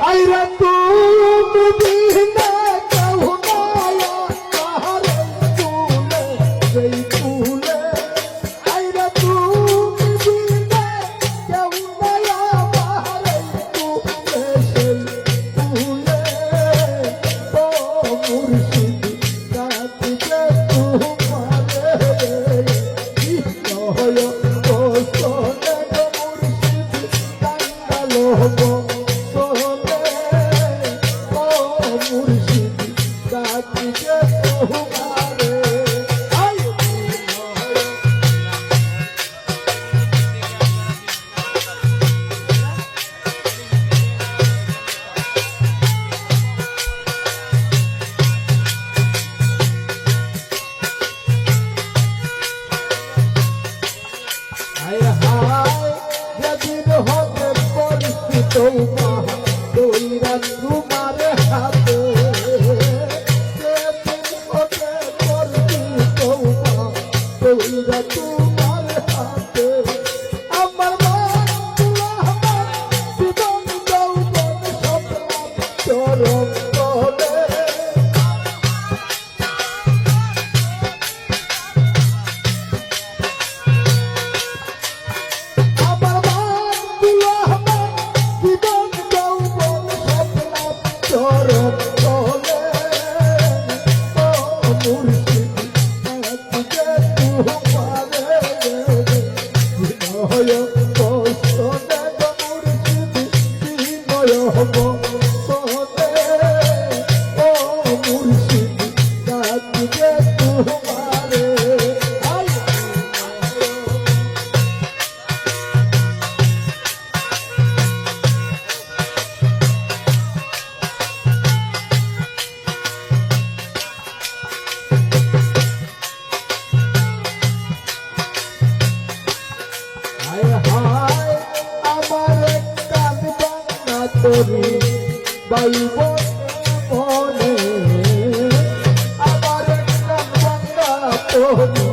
আইরা তুমি বিনা কেউ নয়া কাহারে তুলে সেই তুলে আইরা তুমি বিনা কেউ নয়া কাহারে তুলে সেই তুলে ও মুর্শিদ কাটিতে তোমারে কি হয় ও সোনে মুর্শিদ কাঙ্গালো তোমার হাতে তোমার হাতে আমার জীবন যৌবন সব চরম তলে আমার জীবন যৌবন সব চরম তলে ও মুর্শিদ তোরি বাইব মনে আমার একটা বাংলা তোরি